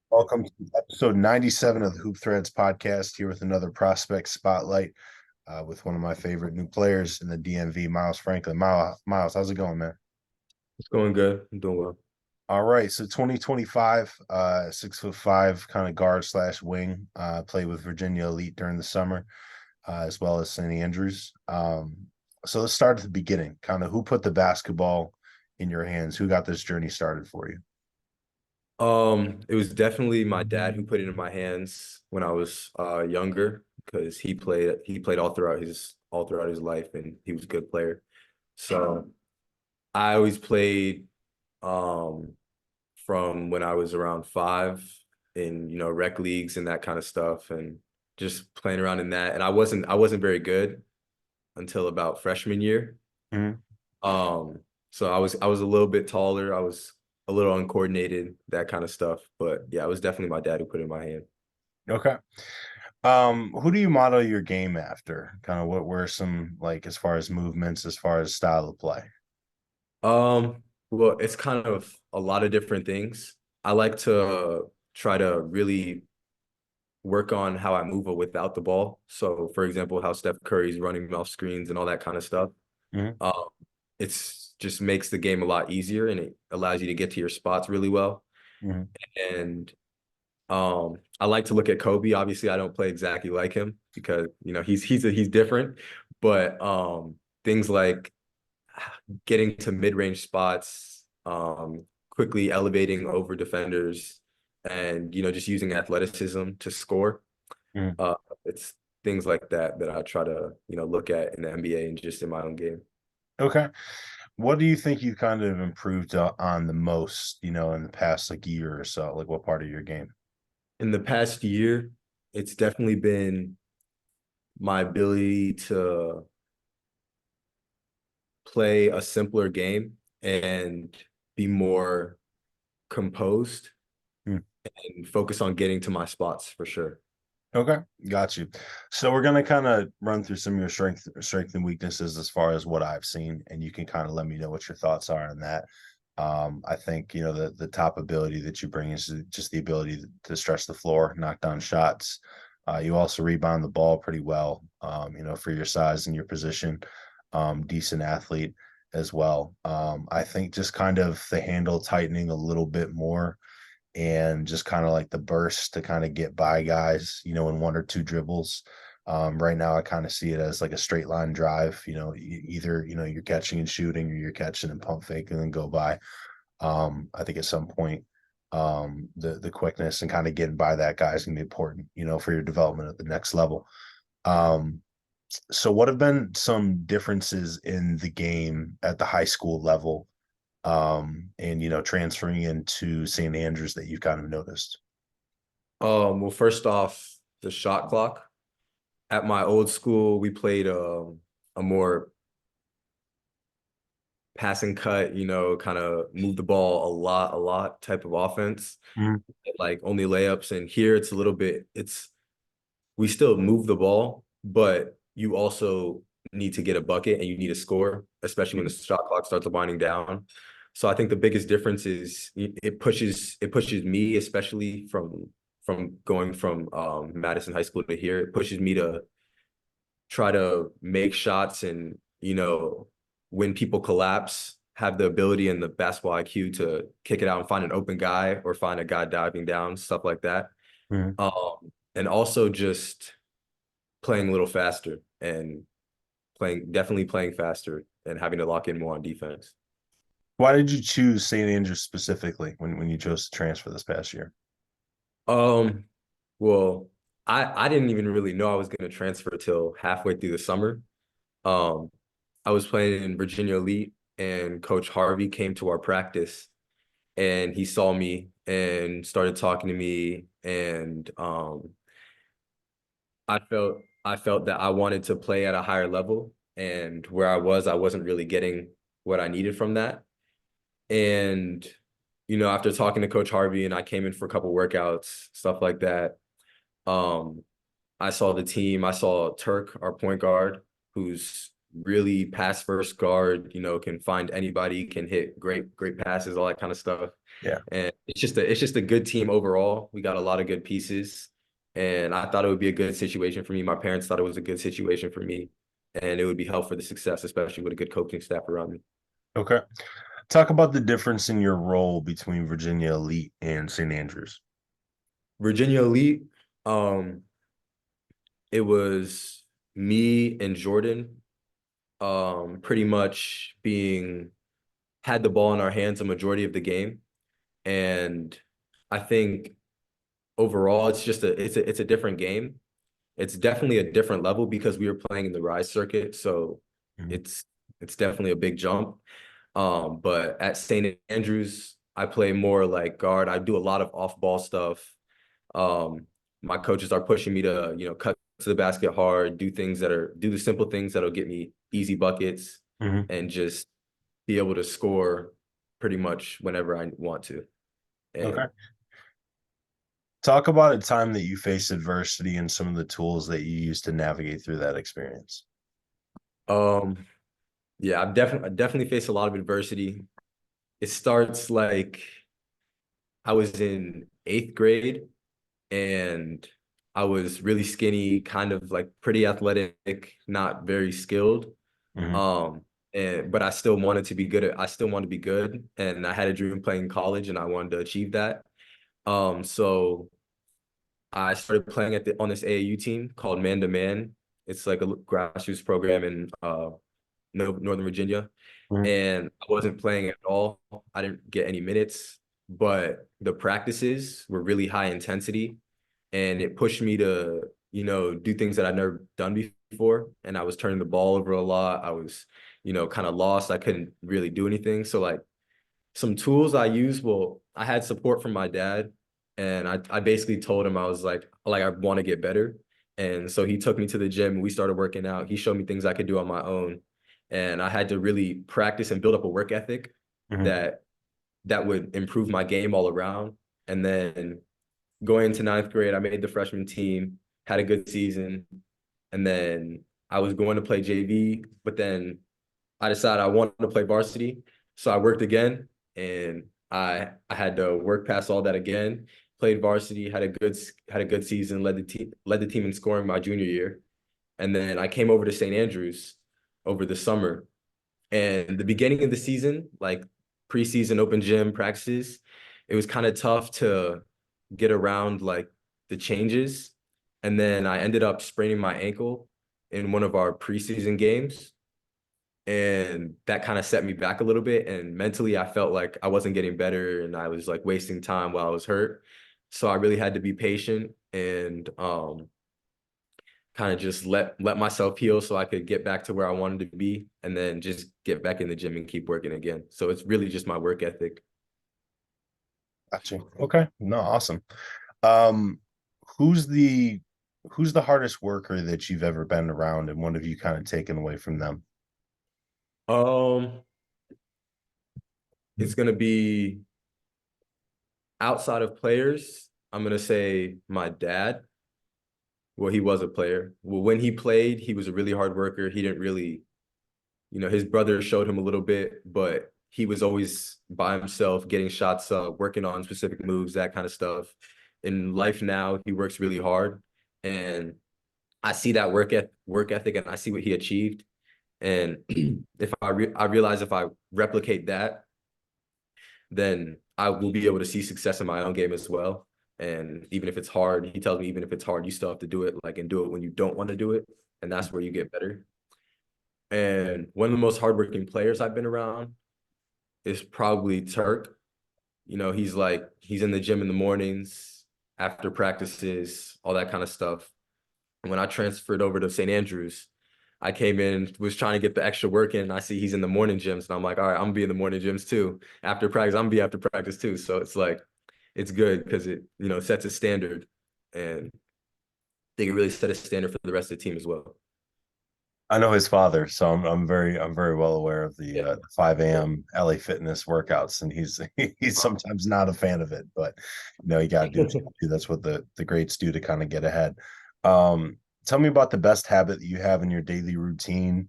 Welcome to episode 97 of the Hoop Threads podcast, here with another prospect spotlight with one of my favorite new players in the DMV, Miles Franklin. Miles, how's it going, man? It's going good. I'm doing well. All right, so 2025, 6'5", kind of guard slash wing, played with Virginia Elite during the summer, as well as St. Andrews. So let's start at the beginning. Kind of who put the basketball in your hands? Who got this journey started for you? It was definitely my dad who put it in my hands when I was younger because he played all throughout his life and he was a good player. So I always played um from when I was around 5 in rec leagues and that kind of stuff and just playing around in that. And I wasn't very good until about freshman year. Mhm. So I was a little bit taller. I was a little uncoordinated, that kind of stuff. But yeah, it was definitely my dad who put it in my hand. Okay. Who do you model your game after? Kind of what were some like as far as movements, as far as style of play? Well, it's kind of a lot of different things. I like to try to really work on how I move without the ball. So, for example, how Steph Curry's running off screens and all that kind of stuff. Mhm. Um, it's just makes the game a lot easier and it allows you to get to your spots really well. Mhm. And I like to look at Kobe. Obviously, I don't play exactly like him because he's different. But things like getting to mid-range spots, quickly elevating over defenders, and just using athleticism to score. Mhm. Uh, it's things like that that I try to look at in the NBA and just in my own game. Okay. What do you think you kind of improved on the most, in the past like year or so? Like what part of your game? In the past year, it's definitely been my ability to play a simpler game and be more composed Mm. and focus on getting to my spots for sure. Okay, got you. So we're gonna kind of run through some of your strength and weaknesses as far as what I've seen, and you can kind of let me know what your thoughts are on that. I think the top ability that you bring is just the ability to stretch the floor, knock down shots. You also rebound the ball pretty well. For your size and your position, decent athlete as well. I think just kind of the handle tightening a little bit more and just kind of like the burst to kind of get by guys, in one or two dribbles. Right now, I kind of see it as like a straight line drive. Either you're catching and shooting, or you're catching and pump fake and then go by. I think at some point, the quickness and kind of getting by that guy is gonna be important, for your development at the next level. Um, so what have been some differences in the game at the high school level, and transferring into St. Andrews that you've kind of noticed? Well, first off, the shot clock. At my old school, we played a more passing cut, kind of move the ball a lot type of offense, Mhm. like only layups. And here it's a little bit, we still move the ball, but you also need to get a bucket and you need to score, especially when the shot clock starts winding down. So I think the biggest difference is it pushes me, especially from going from Madison High School to here, it pushes me to try to make shots and when people collapse, have the ability and the basketball IQ to kick it out and find an open guy or find a guy diving down, stuff like that. Mhm. And also just playing a little faster and definitely playing faster and having to lock in more on defense. Why did you choose St. Andrews specifically when you chose to transfer this past year? Um, well, I didn't even really know I was going to transfer till halfway through the summer. Um, I was playing in Virginia Elite, and Coach Harvey came to our practice, and he saw me and started talking to me, and I felt that I wanted to play at a higher level, and where I wasn't really getting what I needed from that. And after talking to Coach Harvey, and I came in for a couple workouts, stuff like that. Um, I saw the team. I saw Turk, our point guard, who's really pass first guard, can find anybody, can hit great passes, all that kind of stuff. Yeah. And it's just a good team overall. We got a lot of good pieces. And I thought it would be a good situation for me. My parents thought it was a good situation for me. And it would be helpful for the success, especially with a good coaching staff around me. Okay. Talk about the difference in your role between Virginia Elite and St. Andrews. Virginia Elite, um, it was me and Jordan, pretty much being had the ball in our hands a majority of the game. And I think overall it's a different game. It's definitely a different level because we were playing in the Rise circuit. So Mhm. it's it's definitely a big jump. But at St. Andrews, I play more like guard. I do a lot of off-ball stuff. Um, my coaches are pushing me to, cut to the basket hard, do the simple things that'll get me easy buckets Mhm. and just be able to score pretty much whenever I want to. And Okay. Talk about a time that you faced adversity and some of the tools that you used to navigate through that experience. um, yeah, I definitely faced a lot of adversity. It starts like I was in eighth grade and I was really skinny, kind of like pretty athletic, not very skilled. Mhm. Um, but I still wanted to be good I still wanted to be good. And I had a dream playing college and I wanted to achieve that. So I started playing on this AAU team called Man to Man. It's like a grassroots program in Northern Virginia. Mhm. And I wasn't playing at all. I didn't get any minutes, but the practices were really high intensity and it pushed me to, do things that I'd never done before. And I was turning the ball over a lot. I was, kind of lost. I couldn't really do anything. So like some tools I use, well, I had support from my dad and I basically told him I was like I want to get better. And so he took me to the gym and we started working out. He showed me things I could do on my own. And I had to really practice and build up a work ethic Mhm. that that would improve my game all around. And then going into ninth grade, I made the freshman team, had a good season, and then I was going to play JV, but then I decided I wanted to play varsity. So I worked again and I had to work past all that again. Played varsity, had a good season, led the team in scoring my junior year. And then I came over to St. Andrews over the summer. And the beginning of the season, like preseason open gym practices, it was kind of tough to get around like the changes. And then I ended up spraining my ankle in one of our preseason games and that kind of set me back a little bit and mentally I felt like I wasn't getting better and I was like wasting time while I was hurt, so I really had to be patient and kind of just let myself heal so I could get back to where I wanted to be and then just get back in the gym and keep working again. So it's really just my work ethic. Gotcha. Okay. No, awesome. Um, who's the who's the hardest worker that you've ever been around, and what have you kind of taken away from them? um it's going to be outside of players. I'm going to say my dad. Well, he was a player. Well, when he played, he was a really hard worker. He didn't really, his brother showed him a little bit, but he was always by himself, getting shots up, working on specific moves, that kind of stuff. In life now, he works really hard, and I see that work ethic, and I see what he achieved. And if I realize if I replicate that, then I will be able to see success in my own game as well. And even if it's hard, he tells me even if it's hard, you still have to do it, like and do it when you don't want to do it, and that's where you get better. And one of the most hardworking players I've been around is probably Turk. He's in the gym in the mornings, after practices, all that kind of stuff. And when I transferred over to St. Andrews, I came in, was trying to get the extra work in, and I see he's in the morning gyms, and I'm like, all right, I'm gonna be in the morning gyms too. After practice, I'm gonna be after practice too. So it's like, it's good because it, sets a standard, and they can really set a standard for the rest of the team as well. I know his father, so I'm very well aware of the Yeah. 5 Yeah. a.m. LA Fitness workouts, and he's sometimes not a fan of it, but you got to do what you gotta do. That's what the greats do to kind of get ahead. Um, Tell me about the best habit that you have in your daily routine,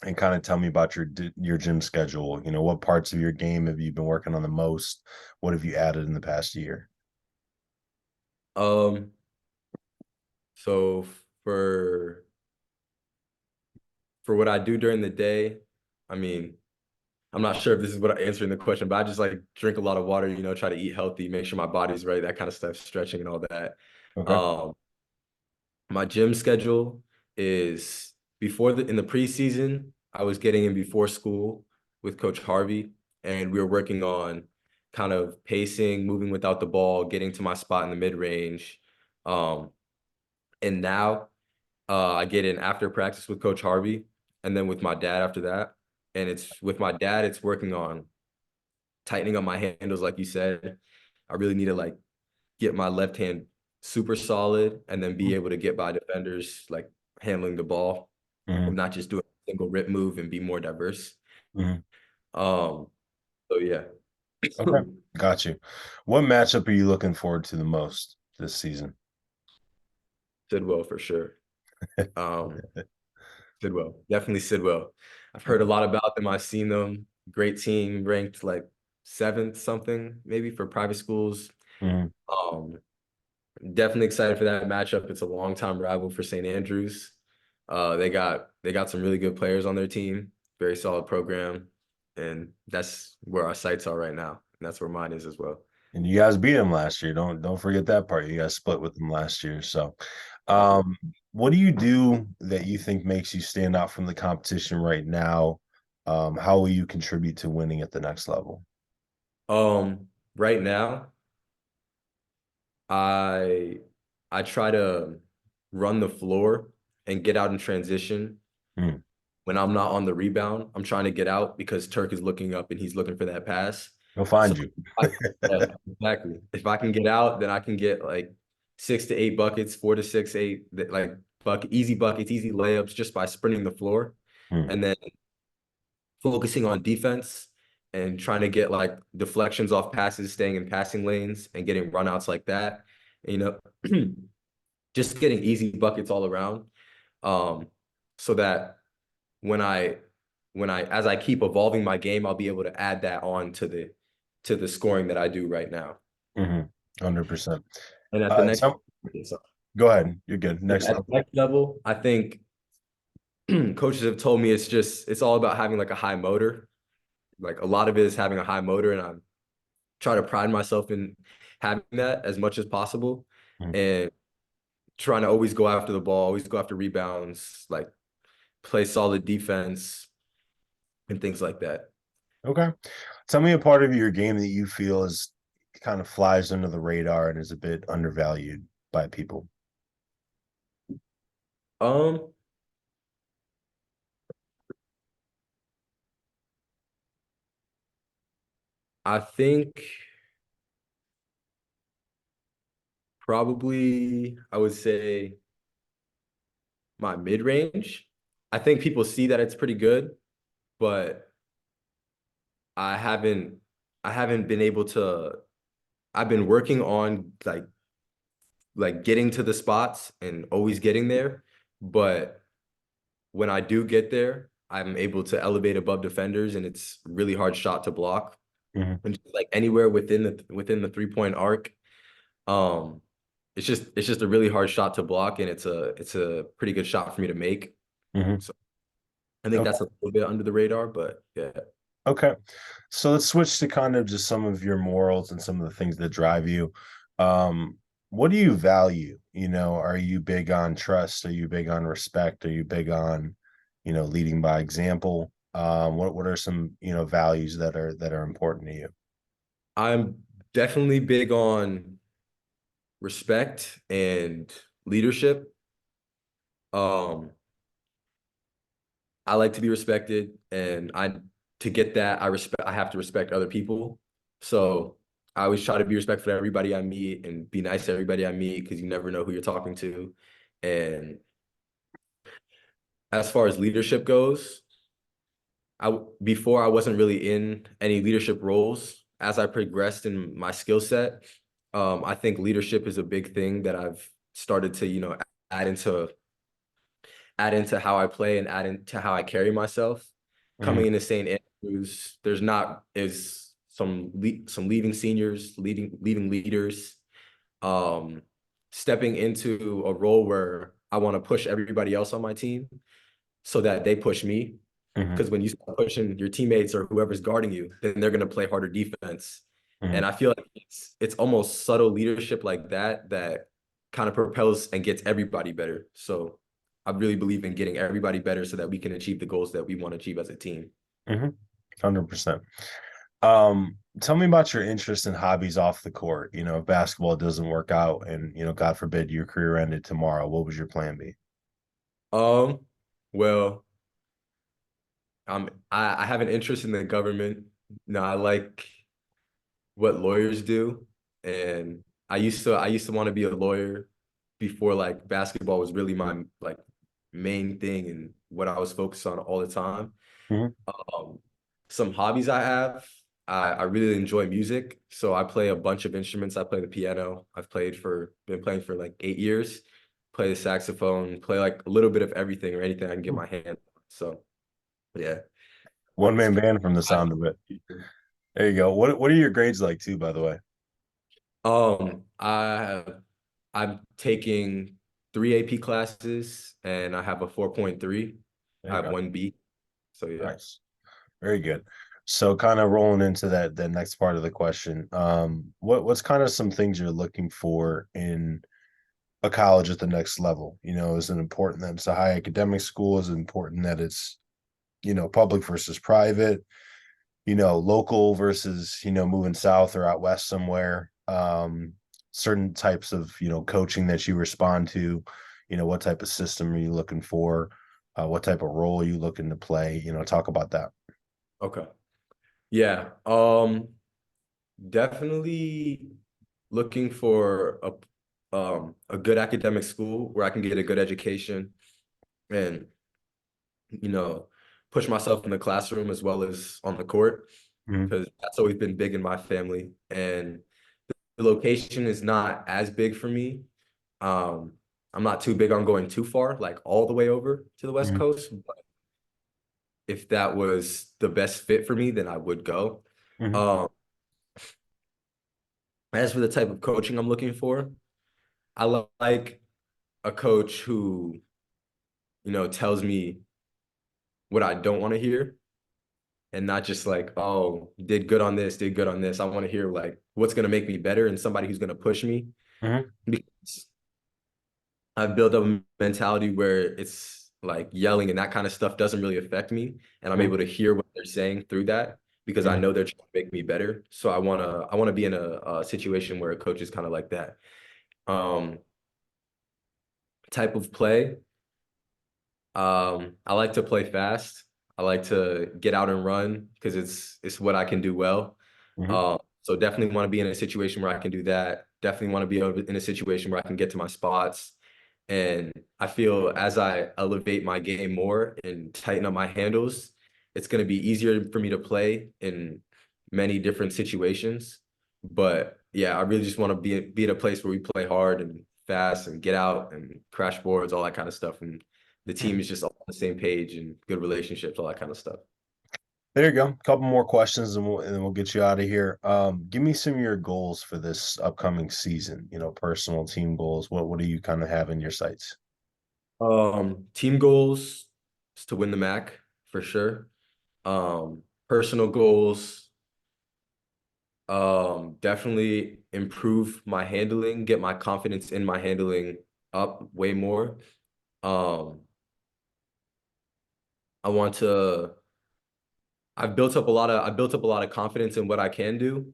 and kind of tell me about your gym schedule. You know, what parts of your game have you been working on the most? What have you added in the past year? Um, so for for what I do during the day, I mean, I'm not sure if this is what I answering the question, but I just like drink a lot of water, try to eat healthy, make sure my body's ready, that kind of stuff, stretching and all that. Okay. Um, my gym schedule is before in the preseason, I was getting in before school with Coach Harvey, and we were working on kind of pacing, moving without the ball, getting to my spot in the mid range. Um, and now I get in after practice with Coach Harvey, and then with my dad after that. And it's with my dad, it's working on tightening up my handles, like you said. I really need to like get my left hand super solid and then be able to get by defenders, like handling the ball Hmm. and not just doing a single rip move and be more diverse. Hmm. Um, so yeah. Okay. Got you. What matchup are you looking forward to the most this season? Sidwell for sure. Um, Sidwell, definitely Sidwell. I've heard a lot about them. I've seen them. Great team, ranked like seventh something, maybe for private schools. Hmm. Um, Definitely excited for that matchup. It's a longtime rival for St. Andrews. They got some really good players on their team, very solid program, and that's where our sights are right now. And that's where mine is as well. And you guys beat them last year. Don't forget that part. You guys split with them last year. So, Definitely. what do you do that you think makes you stand out from the competition right now? How will you contribute to winning at the next level? Right now, I I try to run the floor and get out in transition. Hmm. When I'm not on the rebound, I'm trying to get out because Turk is looking up and he's looking for that pass. He'll So find you. I, yeah, exactly. If I can get out, then I can get like 6 to 8 buckets, 4 to 6, 8, like easy buckets, easy layups just by sprinting the floor Hmm. and then focusing on defense and trying to get like deflections off passes, staying in passing lanes and getting runouts like that. You know, just getting easy buckets all around. Um, so that when I as I keep evolving my game, I'll be able to add that on to the scoring that I do right now. 100%. And at the next Tell, go ahead. You're good. Next at the level. next level, I think coaches have told me it's all about having like a high motor. Like a lot of it is having a high motor, and I try to pride myself in having that as much as possible, Mhm. and trying to always go after the ball, always go after rebounds, like play solid defense and things like that. Okay. Tell me a part of your game that you feel is kind of flies under the radar and is a bit undervalued by people. Um, I think probably I would say my mid range. I think people see that it's pretty good, but I haven't I haven't been able to. I've been working on like getting to the spots and always getting there, but when I do get there, I'm able to elevate above defenders, and it's really hard shot to block. Hmm. And just, like anywhere within the 3 point arc, um, it's just a really hard shot to block, and it's a pretty good shot for me to make. Hmm. So I think that's a little bit under the radar, but yeah. Okay. So let's switch to kind of just some of your morals and some of the things that drive you. Um, what do you value? You know, are you big on trust? Are you big on respect? Are you big on, leading by example? What are some, values that are important to you? I'm definitely big on respect and leadership. Um, I like to be respected, and to get that, I have to respect other people. So I always try to be respectful to everybody I meet and be nice to everybody I meet because you never know who you're talking to. And as far as leadership goes, before I wasn't really in any leadership roles. As I progressed in my skill set, I think leadership is a big thing that I've started to, add into add into how I play and add into how I carry myself. Mhm, Coming into St. Andrews, there's not is some leading seniors, leading leaders, um, stepping into a role where I want to push everybody else on my team so that they push me. mhm, Because when you start pushing your teammates or whoever's guarding you, then they're going to play harder defense. And mhm, I feel like it's almost subtle leadership like that that kind of propels and gets everybody better. So I really believe in getting everybody better so that we can achieve the goals that we want to achieve as a team. mhm. 100%. Tell me about your interest in hobbies off the court. If basketball doesn't work out and, God forbid your career ended tomorrow, what would your plan be? Um, well, I have an interest in the government. No, I like what lawyers do, and I used to want to be a lawyer before like basketball was really my like main thing and what I was focused on all the time. Mhm, Um, some hobbies I have, I really enjoy music, so I play a bunch of instruments. I play the piano. Been playing for like 8 years. Play the saxophone, play like a little bit of everything or anything I can get mhm. my hand on. So yeah. One It's man band from the sound of it. There you go. What are your grades like too, by the way? I'm taking three AP classes and I have a 4.3. There I you have go. one B. So yeah. Nice. Very good. So kind of rolling into that next part of the question. What's kind of some things you're looking for in a college at the next level? Is it important that it's a high academic school? Is it important that it's, public versus private, local versus, moving south or out west somewhere? Certain types of, coaching that you respond to, what type of system are you looking for? What type of role are you looking to play? Talk about that. Okay. Yeah. Definitely looking for a good academic school where I can get a good education and you know push myself in the classroom as well as on the court Mhm, because that's always been big in my family and the location is not as big for me. Um, I'm not too big on going too far, like all the way over to the West mhm, Coast. But if that was the best fit for me, then I would go. mhm, Um, as for the type of coaching I'm looking for, like a coach who, tells me what I don't want to hear and not just like, oh, did good on this, did good on this. I want to hear like what's going to make me better and somebody who's going to push me mhm, because I've built up a mentality where it's like yelling and that kind of stuff doesn't really affect me. And I'm mhm, able to hear what they're saying through that because I mhm, know they're trying to make me better. So I wanna be in a situation where a coach is kind of like that. Um, type of play. I like to play fast. I like to get out and run because it's what I can do well. mhm, So definitely want to be in a situation where I can do that. Definitely want to be in a situation where I can get to my spots. And I feel as I elevate my game more and tighten up my handles, it's going to be easier for me to play in many different situations. But yeah, I really just want to be at a place where we play hard and fast and get out and crash boards, all that kind of stuff. And the team mhm. is just all on the same page and good relationships, all that kind of stuff. There you go. Couple more questions and then we'll get you out of here. Give me some of your goals for this upcoming season, personal team goals. What do you kind of have in your sights? Team goals is to win the MAC for sure. Personal goals, definitely improve my handling, get my confidence in my handling up way more. Um, I want to I've built up a lot of confidence in what I can do.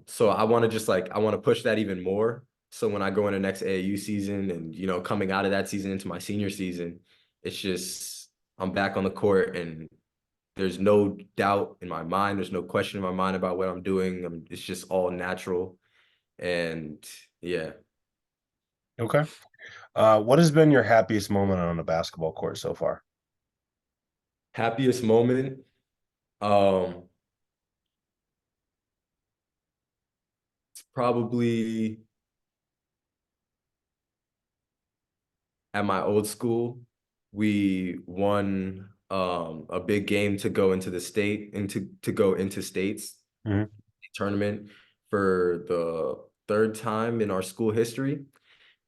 So I want to push that even more. So when I go into next AAU season and coming out of that season into my senior season, it's just I'm back on the court and there's no doubt in my mind, there's no question in my mind about what I'm doing. It's just all natural. And yeah, Okay. What has been your happiest moment on a basketball court so far? happiest moment. Um, it's probably at my old school, we won a big game to go into the state into to go into states Mhm. tournament for the third time in our school history.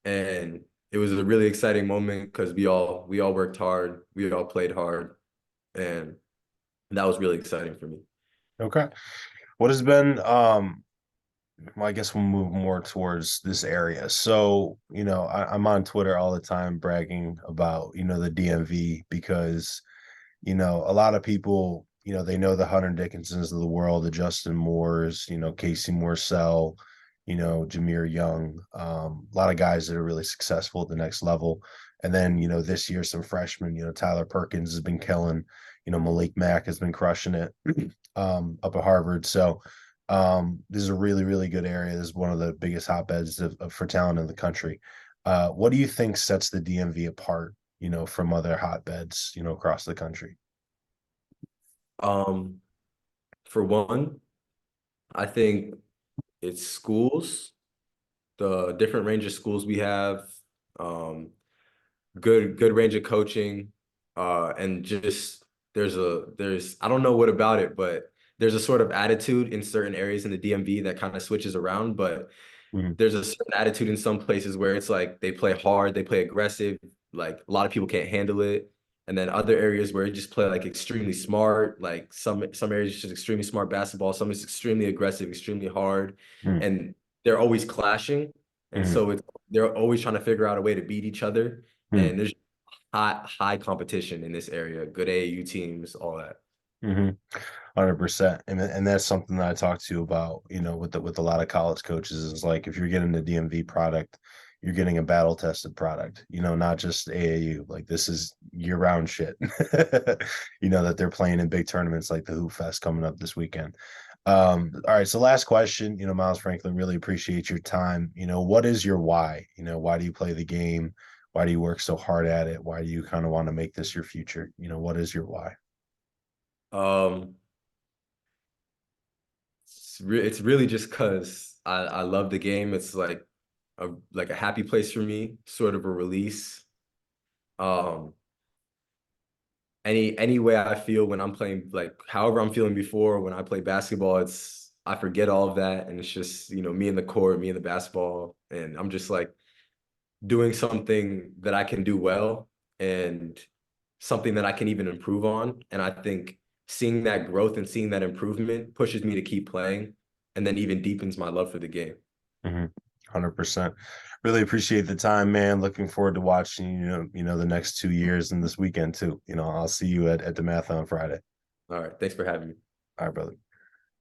And it was a really exciting moment because we all worked hard, we all played hard, and that was really exciting for me. Okay. What has been well, I guess we'll move more towards this area. So, I'm on Twitter all the time bragging about, the DMV because, a lot of people, they know the Hunter Dickinsons of the world, the Justin Moores, Casey Morsell, Jameer Young, a lot of guys that are really successful at the next level. And then, this year, some freshmen, Tyler Perkins has been killing, Malik Mack has been crushing it up at Harvard. So, this is a really, really good area. This is one of the biggest hotbeds for talent in the country. What do you think sets the DMV apart, from other hotbeds, across the country? Um, for one, I think it's schools, the different range of schools we have, um, good range of coaching, and just there's I don't know what about it, but there's a sort of attitude in certain areas in the DMV that kind of switches around, but Mhm. there's a certain attitude in some places where it's like they play hard, they play aggressive, like a lot of people can't handle it. And then other areas where you just play like extremely smart, like some areas just extremely smart basketball, some is extremely aggressive, extremely hard, Mhm. and they're always clashing. And Mhm. so they're always trying to figure out a way to beat each other. Mhm. And there's high competition in this area, good AAU teams, all that. Mhm. 100%. And that's something that I talk to you about, with a lot of college coaches is like if you're getting the DMV product, you're getting a battle tested product, not just AAU. Like this is year round shit. That they're playing in big tournaments like the Hoop Fest coming up this weekend. All right. So last question, Miles Franklin, really appreciate your time. What is your why? Why do you play the game? Why do you work so hard at it? Why do you kind of want to make this your future? What is your why? Um, it's really just because I love the game. It's like a happy place for me, sort of a release. Um, any way I feel when I'm playing, like however I'm feeling before when I play basketball, it's I forget all of that and it's just, me in the court, me in the basketball, and I'm just like doing something that I can do well and something that I can even improve on. And I think seeing that growth and seeing that improvement pushes me to keep playing and then even deepens my love for the game. 100%. Really appreciate the time, man. Looking forward to watching the next 2 years and this weekend too. I'll see you at the math on Friday. All right. Thanks for having me. All right, brother.